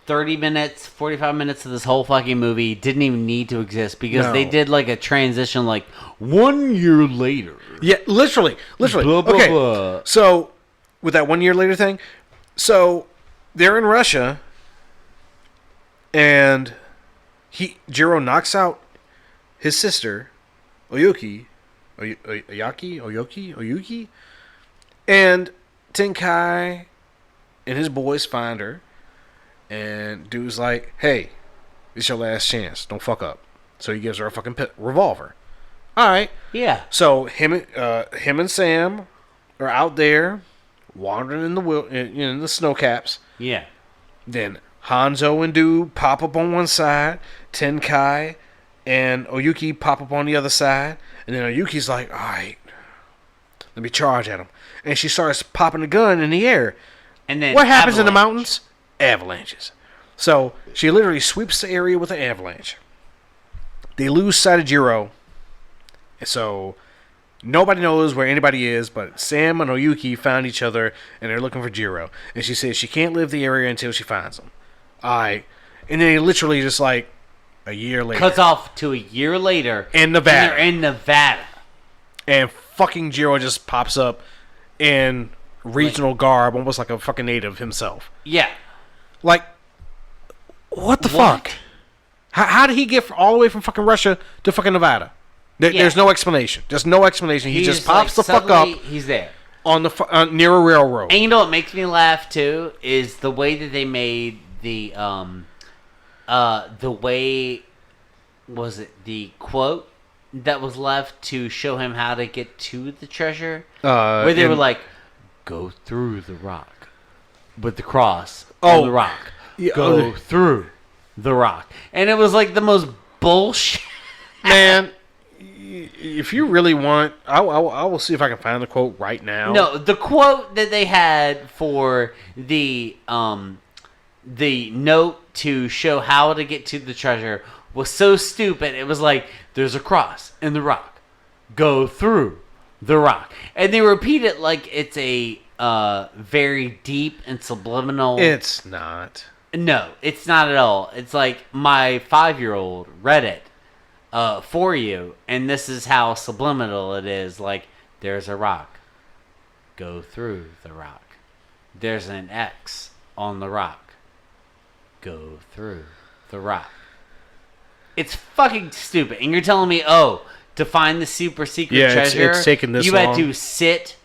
30 minutes, 45 minutes of this whole fucking movie didn't even need to exist because they did like a transition like 1 year later. Yeah, literally. Blah, blah, okay, blah. so with that 1 year later thing, so they're in Russia, and Jiro knocks out his sister, Oyuki, and Tenkai and his boys find her, and dude's like, hey, it's your last chance. Don't fuck up. So he gives her a fucking revolver. All right. Yeah. So him and Sam are out there wandering in the snow caps. Yeah. Then Hanzo and Dude pop up on one side. Tenkai and Oyuki pop up on the other side. And then Oyuki's like, all right, let me charge at him. And she starts popping the gun in the air. And then what happens in the mountains? Avalanches. So she literally sweeps the area with an avalanche. They lose sight of Jiro. And so nobody knows where anybody is, but Sam and Oyuki found each other, and they're looking for Jiro. And she says she can't leave the area until she finds him. All right. And then he literally just like a year later. Cuts off to a year later. In Nevada. And they're in Nevada. And fucking Jiro just pops up in regional garb, almost like a fucking native himself. Yeah. Like, what the fuck? How did he get all the way from fucking Russia to fucking Nevada? There's no explanation. Just no explanation. He just pops the fuck up. He's there. On the near a railroad. And you know what makes me laugh too is the way that they made the way was it the quote that was left to show him how to get to the treasure, where they were like, "Go through the rock with the cross on the rock. Yeah, Go through the rock," and it was like the most bullshit. Man, if you really want, I will see if I can find the quote right now. No, the quote that they had for the note to show how to get to the treasure was so stupid. It was like, there's a cross in the rock. Go through the rock. And they repeat it like it's a very deep and subliminal... It's not. No, it's not at all. It's like my 5-year-old read it for you, and this is how subliminal it is. Like, there's a rock. Go through the rock. There's an X on the rock. Go through the rock. It's fucking stupid. And you're telling me, to find the super secret treasure, it's taken this you long. had to sit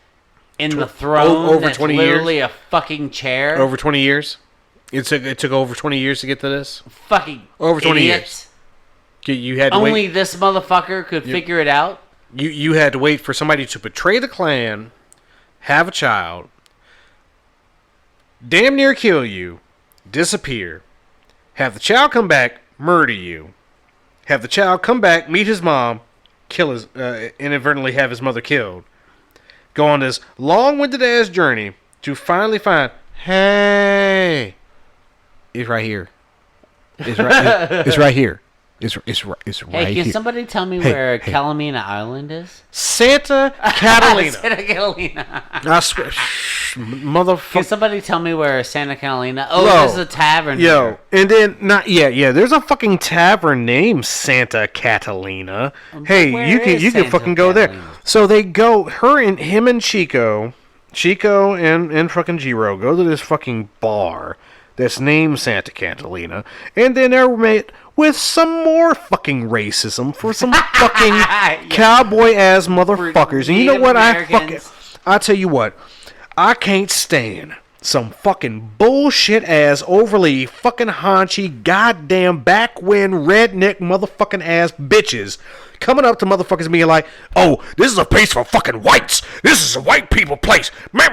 in the throne over that's 20 literally years? a fucking chair. Over 20 years? It took over 20 years to get to this? Fucking over 20 idiots. years. You had to Only wait. this motherfucker could figure it out. You had to wait for somebody to betray the clan, have a child, damn near kill you, disappear, have the child come back, murder you, have the child come back, meet his mom, kill his, inadvertently have his mother killed, go on this long-winded ass journey to finally find, hey, it's right here. It's right here. It's right Hey, here. can somebody tell me where Calamina Island is? Santa Catalina. Santa Catalina. I swear, motherfucker. Can somebody tell me where Santa Catalina? Oh, there's a tavern. Yo, and then there's a fucking tavern named Santa Catalina. Hey, where you can is fucking go there. Catalina? So they go, him and Chico and fucking Jiro go to this fucking bar that's named Santa Catalina, and then they're met with some more fucking racism for some fucking cowboy ass motherfuckers. And you know what? I tell you what, I can't stand some fucking bullshit ass, overly fucking haunchy, goddamn backwind redneck motherfucking ass bitches coming up to motherfuckers being like, oh, this is a place for fucking whites. This is a white people place. Man.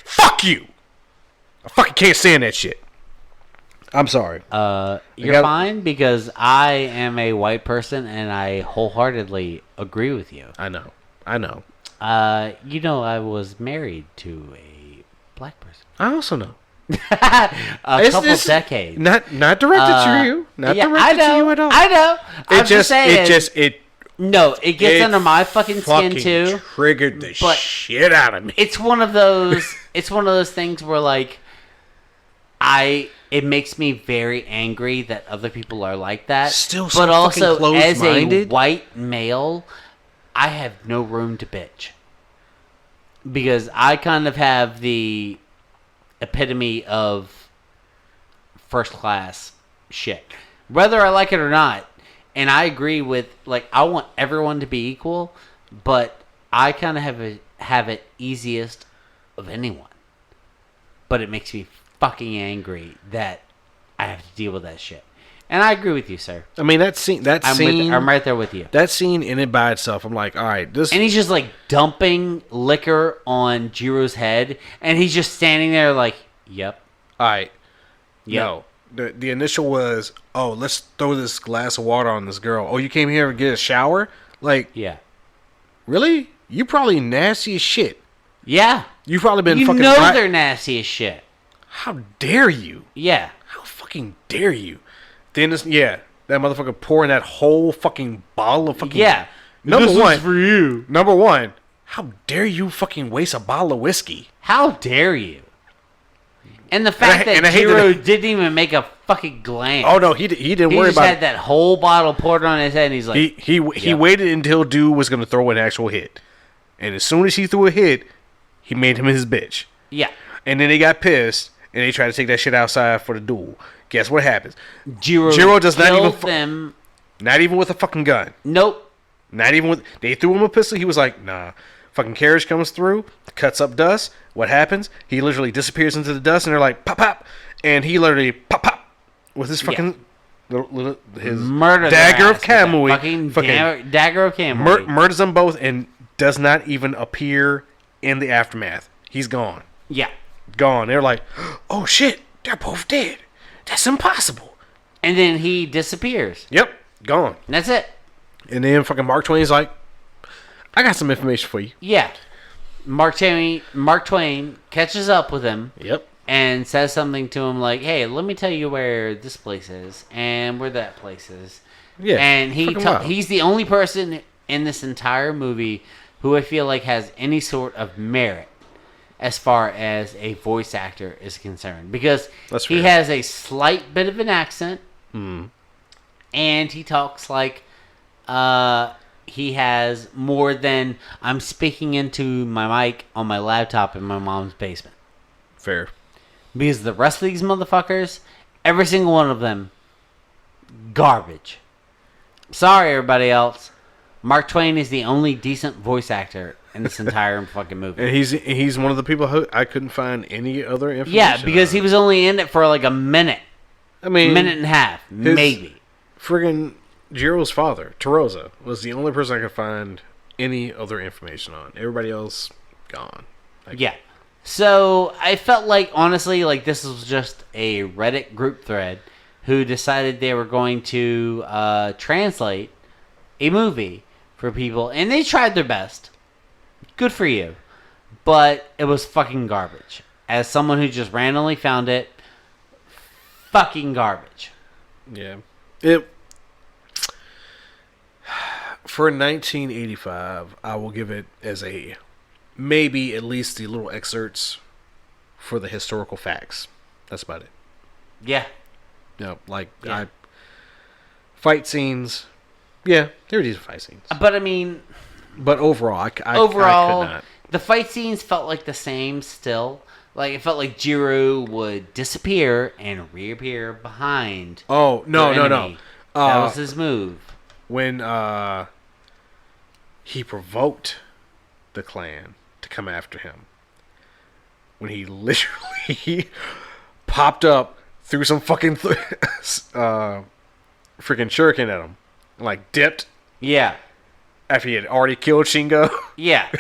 Fuck you. I fucking can't stand that shit. I'm sorry. You're fine because I am a white person and I wholeheartedly agree with you. I know. You know, I was married to a black person. I also know. a couple decades. Not directed to you. Not directed to you at all. I know. I'm just saying. It gets under my fucking skin too. Triggered the shit out of me. It's one of those. It's one of those things where like, it makes me very angry that other people are like that. Still so but also fucking as closed-minded. a white male, I have no room to bitch. Because I kind of have the epitome of first class shit. Whether I like it or not. And I agree with, like, I want everyone to be equal, but I kind of have it easiest of anyone. But it makes me fucking angry that I have to deal with that shit. And I agree with you, sir. I mean, I'm right there with you. That scene in it by itself, I'm like, all right, this. And he's just like dumping liquor on Jiro's head, and he's just standing there like, yep. All right. Yep. No. The initial was, oh, let's throw this glass of water on this girl. Oh, you came here to get a shower? Like, yeah. Really? You probably nasty as shit. Yeah. You've probably been you fucking. You know they're nasty as shit. How dare you? Yeah. How fucking dare you? Then that motherfucker pouring that whole fucking bottle of fucking. Yeah. Number this one is for you. Number one. How dare you fucking waste a bottle of whiskey? How dare you? And the fact that Jiro didn't even make a fucking glance. Oh no, he didn't worry about it. He just had that whole bottle poured on his head, and he's like, he waited until dude was gonna throw an actual hit, and as soon as he threw a hit, he made him his bitch. Yeah. And then they got pissed, and they tried to take that shit outside for the duel. Guess what happens? Jiro does not even them. Not even with a fucking gun. Nope. Not even with. They threw him a pistol. He was like, nah. Fucking carriage comes through, cuts up dust. What happens? He literally disappears into the dust, and they're like, pop, pop. And he literally, pop, pop, with his fucking, his dagger of Kamui. Fucking dagger of Kamui. Murders them both and does not even appear in the aftermath. He's gone. Yeah. Gone. They're like, oh shit, they're both dead. That's impossible. And then he disappears. Yep. Gone. And that's it. And then fucking Mark Twain's like, I got some information for you. Yeah. Mark Twain catches up with him. Yep. And says something to him like, hey, let me tell you where this place is and where that place is. Yeah. And he's the only person in this entire movie who I feel like has any sort of merit as far as a voice actor is concerned. Because he has a slight bit of an accent. Mm. And he talks like he has more than I'm speaking into my mic on my laptop in my mom's basement. Fair. Because the rest of these motherfuckers, every single one of them, garbage. Sorry, everybody else. Mark Twain is the only decent voice actor in this entire fucking movie. And he's one of the people who I couldn't find any other information. Yeah, because he was only in it for like a minute. I mean, minute and a half, maybe. Friggin' Jiro's father, Tarosa, was the only person I could find any other information on. Everybody else, gone. Yeah. So, I felt like, honestly, like this was just a Reddit group thread who decided they were going to translate a movie for people. And they tried their best. Good for you. But it was fucking garbage. As someone who just randomly found it, fucking garbage. Yeah. For 1985, I will give it as a maybe at least the little excerpts for the historical facts. That's about it. Yeah. Fight scenes. Yeah, there were decent fight scenes. But I mean, overall, I could not. The fight scenes felt like the same still. Like, it felt like Jiro would disappear and reappear behind. Oh, no. That was his move. When he provoked the clan to come after him. when he literally popped up, threw some fucking freaking shuriken at him, like dipped. Yeah. After he had already killed Shingo. Yeah.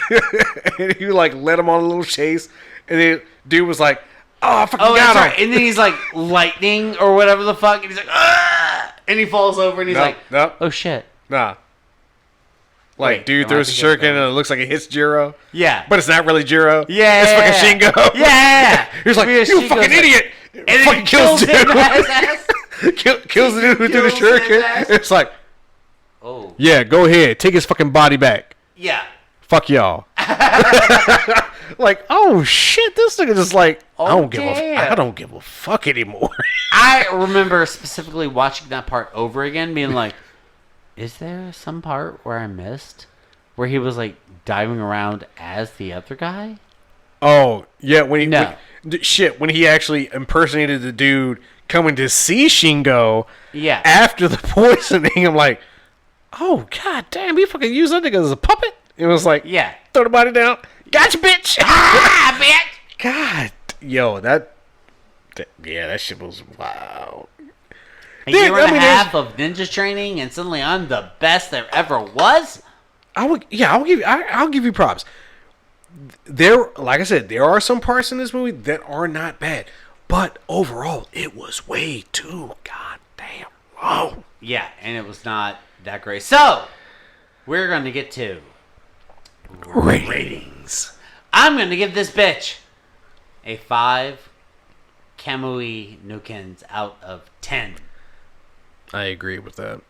And he like led him on a little chase, and then dude was like, "Oh, I fucking got that's him!" right. And then he's like lightning or whatever the fuck, and he's like, "Ah!" And he falls over, and he's like, "Oh shit." Nah. Like, Wait, dude throws a shuriken and it looks like it hits Jiro. Yeah. But it's not really Jiro. Yeah. It's fucking Shingo. Yeah. He's like, "You Shingo's fucking like, idiot!" And fucking then kills dude. him ass. kills the dude who threw the Kills his shuriken. ass. It's like, Oh. yeah, go ahead. Take his fucking body back. Yeah. Fuck y'all. Like, oh shit, this nigga just like, I don't give a fuck anymore. I remember specifically watching that part over again, being like, is there some part where I missed? Where he was like diving around as the other guy? Oh, yeah, when he when he actually impersonated the dude coming to see Shingo after the poisoning, I'm like, oh god damn, he fucking used that nigga as a puppet. It was like, throw the body down. Gotcha, bitch. Ah, bitch. God, yo, that shit was wow. A year and a half of ninja training, and suddenly I'm the best there ever was. I'll give you props. There, like I said, there are some parts in this movie that are not bad, but overall, it was way too goddamn long. Yeah, and it was not that great. So we're going to get to ratings. I'm going to give this bitch a 5 Kamui Nukens out of 10. I agree with that.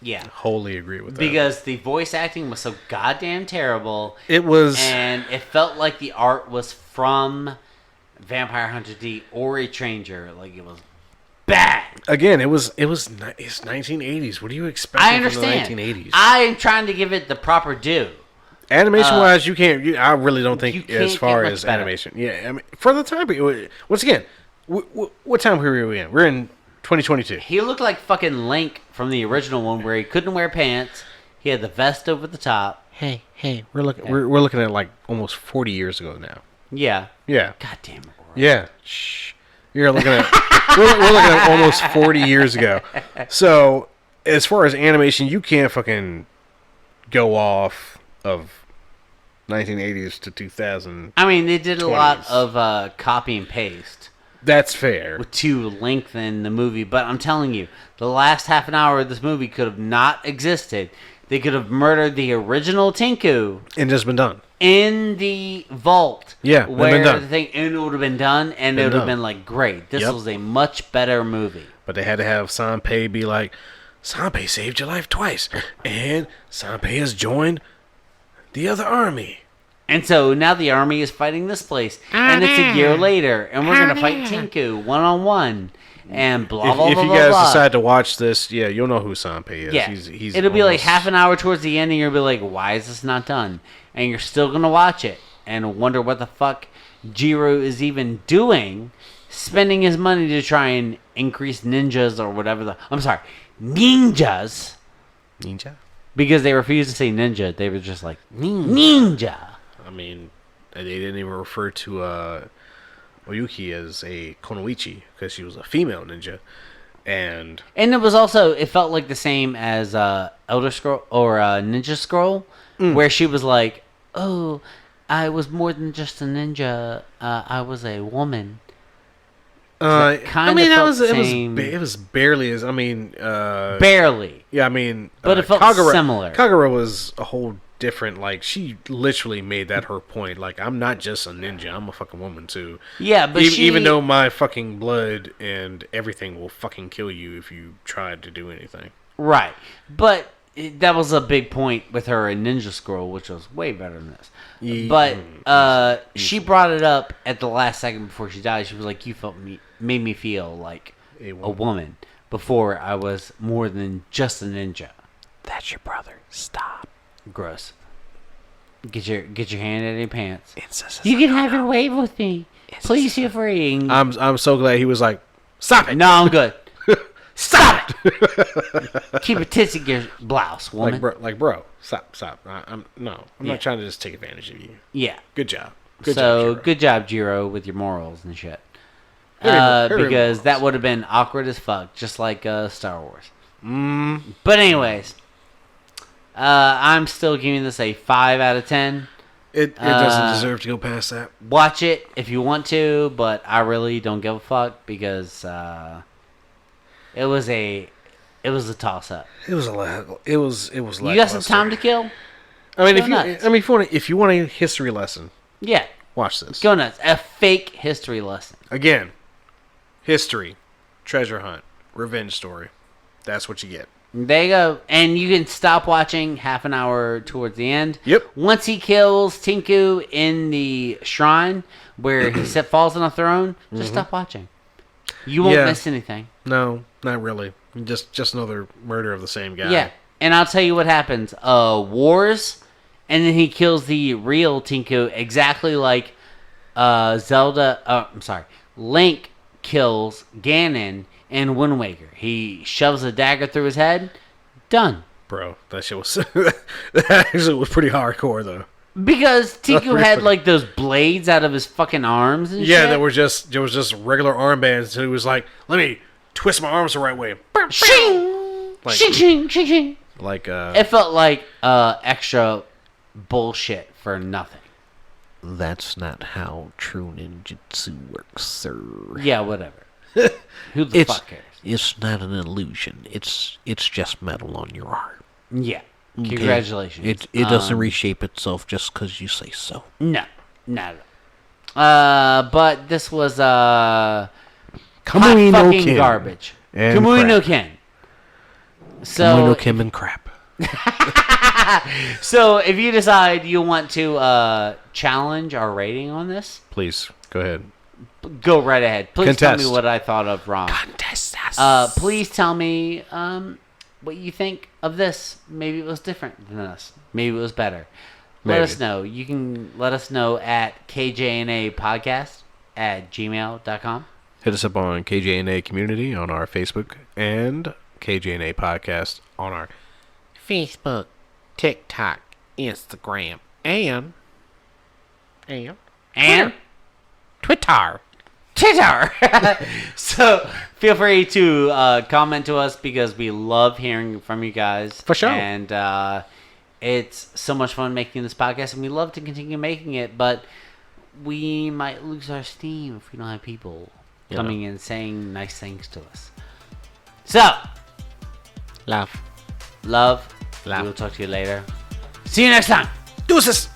Yeah. Wholly agree with that. Because the voice acting was so goddamn terrible. It was. And it felt like the art was from Vampire Hunter D or a Stranger. Like, it was bad. Again, it's 1980s. What do you expect I understand. from the 1980s? I'm trying to give it the proper due. Animation-wise, you can't. I really don't think as far as better. animation. Yeah, I mean, for the time period. Once again, what time period are we in? We're in 2022. He looked like fucking Link from the original one, where he couldn't wear pants. He had the vest over the top. Hey, we're looking at like almost 40 years ago now. Yeah. Yeah. God damn it. Aurora. Yeah. Shh. You're looking at we're looking at almost 40 years ago. So as far as animation, you can't fucking go off of 1980s to 2000. I mean, they did a lot of copy and paste. That's fair. To lengthen the movie, but I'm telling you, the last half an hour of this movie could have not existed. They could have murdered the original Tinku and just been done in the vault. Yeah, where been done. the thing, and it would have been done, and it would have been like, great. This was a much better movie. But they had to have Sanpei be like, Sanpei saved your life twice, and Sanpei has joined the other army. And so now the army is fighting this place, and it's a year later, and we're gonna fight Tinku 1-on-1, and blah blah blah. If you blah, guys blah. decide to watch this, you'll know who Sanpei is. Yeah, he's it'll be like half an hour towards the end, and you'll be like, "Why is this not done?" And you're still gonna watch it and wonder what the fuck Jiro is even doing, spending his money to try and increase ninjas or whatever I'm sorry, ninjas. Ninja. Because they refused to say ninja, they were just like ninja. I mean, they didn't even refer to Oyuki as a konoichi because she was a female ninja, and it was also, it felt like the same as Elder Scroll or Ninja Scroll, where she was like, "Oh, I was more than just a ninja. I was a woman." I mean, it was barely as barely. Yeah, I mean, but it felt similar. Kagura was a whole different. Like, she literally made that her point. Like, I'm not just a ninja. I'm a fucking woman too. Yeah, but even though my fucking blood and everything will fucking kill you if you tried to do anything. Right, but that was a big point with her in Ninja Scroll, which was way better than this. But she brought it up at the last second before she died. She was like, "You made me feel like a woman before I was more than just a ninja." That's your brother. Stop. Gross. Get your hand out of your pants. You can have your way with me. Please feel free. I'm so glad he was like, "Stop it." No, I'm good. Stop it. Keep your tits in your blouse, woman. Like bro, stop. I'm not trying to just take advantage of you. Yeah. Good job. Good job, Jiro, with your morals and shit. Very Because morals. that would have been awkward as fuck, just like Star Wars. But anyways, I'm still giving this a 5 out of 10. It doesn't deserve to go past that. Watch it if you want to, but I really don't give a fuck because it was a toss up. It was a lot. It was. You got some time to kill? I mean, Go if you want a history lesson, Yeah. watch this. Go nuts. A fake history lesson. Again, history, treasure hunt, revenge story. That's what you get. There you go. And you can stop watching half an hour towards the end. Yep. Once he kills Tinku in the shrine where he falls on a throne, just stop watching. You won't miss anything. No, not really. Just another murder of the same guy. Yeah. And I'll tell you what happens. Wars, and then he kills the real Tinku exactly like Link kills Ganon in Wind Waker. He shoves a dagger through his head. Done. Bro, that shit was that actually was pretty hardcore though. Because Tinku had like those blades out of his fucking arms and shit. Yeah, there was just regular armbands. So he was like, "Let me twist my arms the right way." Shing! Like, Shing, shing, shing, shing. Like It felt like extra bullshit for nothing. That's not how true ninjutsu works, sir. Yeah, whatever. Who the fuck cares? It's not an illusion. It's just metal on your arm. Yeah. Okay? Congratulations. It doesn't reshape itself just because you say so. No, not at all. But this was Kamui hot no fucking Ken. garbage. And Kamui crap. no Ken. So, Kamui no Kim and crap. so if you decide you want to challenge our rating on this, Please go ahead. go right ahead. Please tell me Contest. what I thought of wrong. Contest us. Please tell me what you think of this. Maybe it was different than this. Maybe it was better. Let Maybe. us know. You can let us know at kjnapodcast@gmail.com. Hit us up on KJNA Community on our Facebook and KJNA Podcast on our Facebook, TikTok, Instagram, and Twitter. Twitter. So feel free to comment to us because we love hearing from you guys. For sure. And it's so much fun making this podcast, and we love to continue making it, but we might lose our steam if we don't have people coming in saying nice things to us. So, Love. love. We'll talk to you later. See you next time. Deuces!